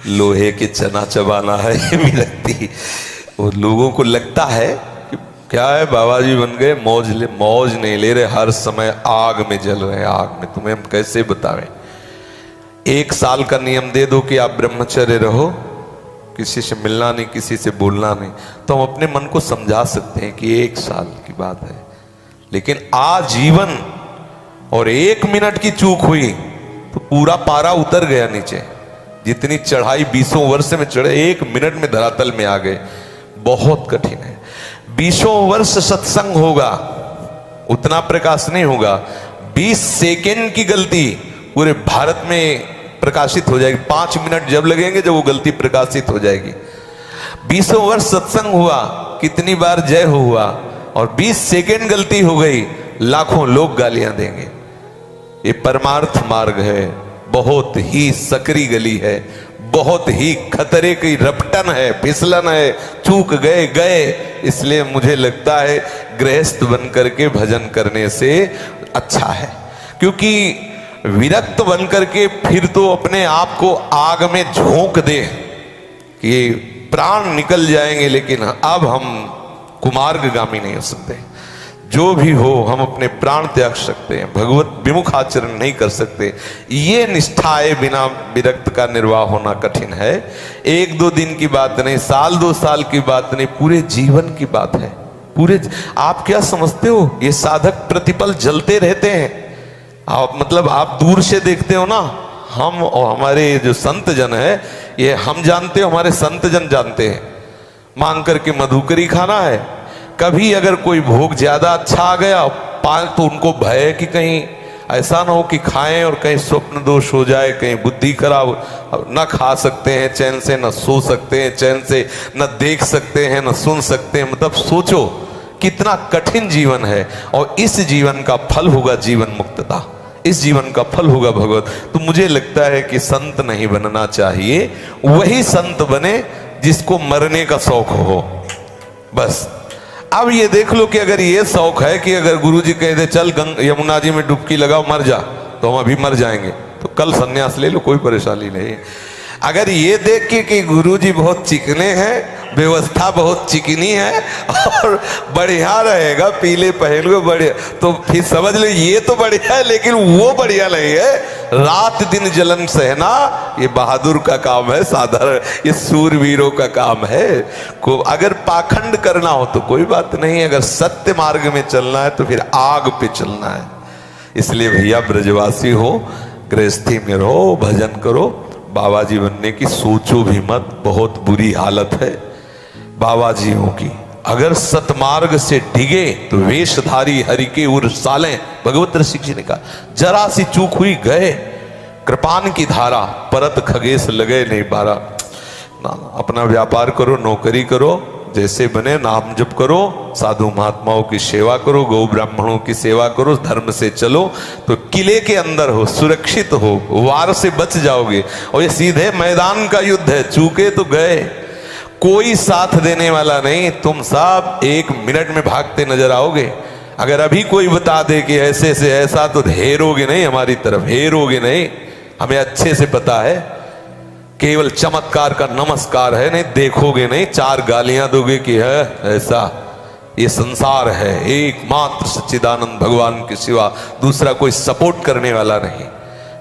लोहे के चना चबाना है ये विरक्ति। और लोगों को लगता है कि क्या है बाबा जी बन गए, मौज नहीं ले रहे, हर समय आग में जल रहे हैं, आग में। तुम्हें हम कैसे बतावें? 1 साल का नियम दे दो कि आप ब्रह्मचर्य रहो, किसी से मिलना नहीं, किसी से बोलना नहीं, तो हम अपने मन को समझा सकते हैं कि 1 साल की बात है। लेकिन आजीवन और 1 मिनट की चूक हुई तो पूरा पारा उतर गया नीचे। जितनी चढ़ाई 20 वर्ष में चढ़े 1 मिनट में धरातल में आ गए। बहुत कठिन है। 20 वर्ष सत्संग होगा उतना प्रकाश नहीं होगा। 20 सेकेंड की गलती पूरे भारत में प्रकाशित हो जाएगी। 5 मिनट जब लगेंगे जब वो गलती प्रकाशित हो जाएगी। 20 वर्ष सत्संग हुआ, कितनी बार जय हुआ, और 20 सेकेंड गलती हो गई, लाखों लोग गालियां देंगे। ये परमार्थ मार्ग है, बहुत ही सकरी गली है, बहुत ही खतरे की रपटन है, फिसलन है। चूक गए। इसलिए मुझे लगता है गृहस्थ बन करके भजन करने से अच्छा है, क्योंकि विरक्त बन करके फिर तो अपने आप को आग में झोंक दे कि प्राण निकल जाएंगे, लेकिन अब हम कुमार्गगामी नहीं हो सकते। जो भी हो हम अपने प्राण त्याग सकते हैं, भगवत विमुख आचरण नहीं कर सकते। ये निष्ठाए बिना विरक्त का निर्वाह होना कठिन है। 1-2 दिन की बात नहीं, साल 2 साल की बात नहीं, पूरे जीवन की बात है। आप क्या समझते हो, ये साधक प्रतिपल जलते रहते हैं। आप दूर से देखते हो ना, हम और हमारे जो संत जन है, ये हम जानते हो, हमारे संत जन जानते हैं। मांग करके मधुकरी खाना है, कभी अगर कोई भोग ज्यादा अच्छा आ गया तो उनको भय है कि कहीं ऐसा ना हो कि खाएं और कहीं स्वप्न दोष हो जाए, कहीं बुद्धि खराब, न खा सकते हैं चैन से, न सो सकते हैं चैन से, न देख सकते हैं, न सुन सकते हैं। मतलब सोचो कितना कठिन जीवन है, और इस जीवन का फल होगा जीवन मुक्तता, इस जीवन का फल होगा भगवत। तो मुझे लगता है कि संत नहीं बनना चाहिए, वही संत बने जिसको मरने का शौक हो बस। अब ये देख लो कि अगर ये शौक है कि अगर गुरुजी कह दे चल यमुना जी में डुबकी लगाओ मर जा, तो हम अभी मर जाएंगे, तो कल सन्यास ले लो, कोई परेशानी नहीं। अगर ये देख के कि गुरुजी बहुत चिकने हैं, व्यवस्था बहुत चिकनी है और बढ़िया रहेगा, पीले पहलू बढ़िया, तो फिर समझ लो ये तो बढ़िया है, लेकिन वो बढ़िया नहीं है। रात दिन जलन सहना ये बहादुर का काम है, साधारण ये सूरवीरों का काम है। को अगर पाखंड करना हो तो कोई बात नहीं, अगर सत्य मार्ग में चलना है तो फिर आग पे चलना है। इसलिए भैया ब्रजवासी हो, गृहस्थी में रहो, भजन करो, बाबा जी बनने की सोचो भी मत, बहुत बुरी हालत है बाबा जीओं की। अगर सतमार्ग से डिगे तो वेशधारी हरि के उर सालें, भगवत ऋषि जी ने कहा। जरा सी चूक हुई गए कृपान की धारा, परत खगेश लगे नहीं बारा। ना अपना व्यापार करो, नौकरी करो, जैसे बने नाम जप करो, साधु महात्माओं की सेवा करो, गौ ब्राह्मणों की सेवा करो, धर्म से चलो तो किले के अंदर हो, सुरक्षित हो, वार से बच जाओगे। और ये सीधे मैदान का युद्ध है, चूके तो गए, कोई साथ देने वाला नहीं, तुम सब 1 मिनट में भागते नजर आओगे। अगर अभी कोई बता दे कि ऐसे से ऐसा, तो हेरोगे नहीं, हमारी तरफ हेरोगे नहीं, हमें अच्छे से पता है। केवल चमत्कार का नमस्कार है, नहीं देखोगे नहीं, 4 गालियां दोगे कि है ऐसा। ये संसार है, एकमात्र सच्चिदानंद भगवान के सिवा दूसरा कोई सपोर्ट करने वाला नहीं।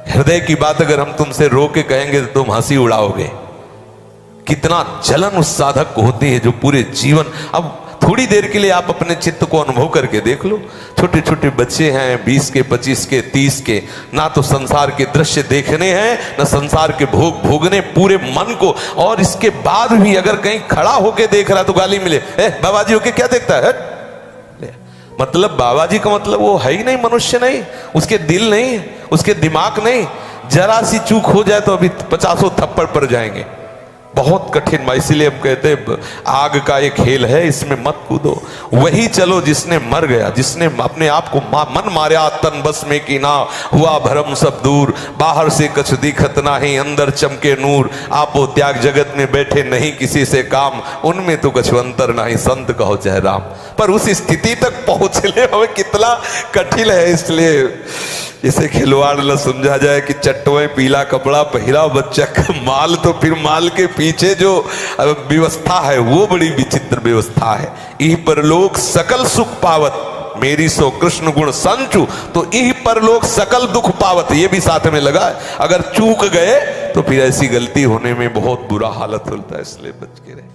हृदय की बात अगर हम तुमसे रो के कहेंगे तो तुम हंसी उड़ाओगे। कितना जलन उस साधक को होती है जो पूरे जीवन, अब थोड़ी देर के लिए आप अपने चित्त को अनुभव करके देख लो। छोटे छोटे बच्चे हैं, 20 के, 25 के, 30 के, ना तो संसार के दृश्य देखने हैं, ना संसार के भोग भोगने, पूरे मन को। और इसके बाद भी अगर कहीं खड़ा होके देख रहा तो गाली मिले, बाबा जी होके क्या देखता है? मतलब बाबा जी का मतलब वो है ही नहीं, मनुष्य नहीं, उसके दिल नहीं, उसके दिमाग नहीं। जरा सी चूक हो जाए तो अभी 50 थप्पड़ पड़ जाएंगे। बहुत कठिन। इसीलिए हम कहते हैं आग का एक खेल है, इसमें मत कूदो। वही चलो जिसने मर गया, जिसने अपने आप को मन मारा तन बस में की ना, हुआ भरम सब दूर, बाहर से कछ दिखत नाही, अंदर चमके नूर, आपो त्याग जगत में बैठे नहीं किसी से काम, उनमें तो कछु अंतर नहीं, संत कहो चाहे राम। पर उस स्थिति तक पहुंचने हमें कितना कठिन है। इसलिए इसे खिलवाड़ न समझा जाए कि चट्टोए पीला कपड़ा पहिरा बच्चा का माल, तो फिर माल के पीछे जो व्यवस्था है वो बड़ी विचित्र व्यवस्था है। इह परलोक सकल सुख पावत, मेरी सो कृष्ण गुण संचु, तो इह परलोक सकल दुख पावत, ये भी साथ में लगा है। अगर चूक गए तो फिर ऐसी गलती होने में बहुत बुरा हालत होता है, इसलिए बच के रहे।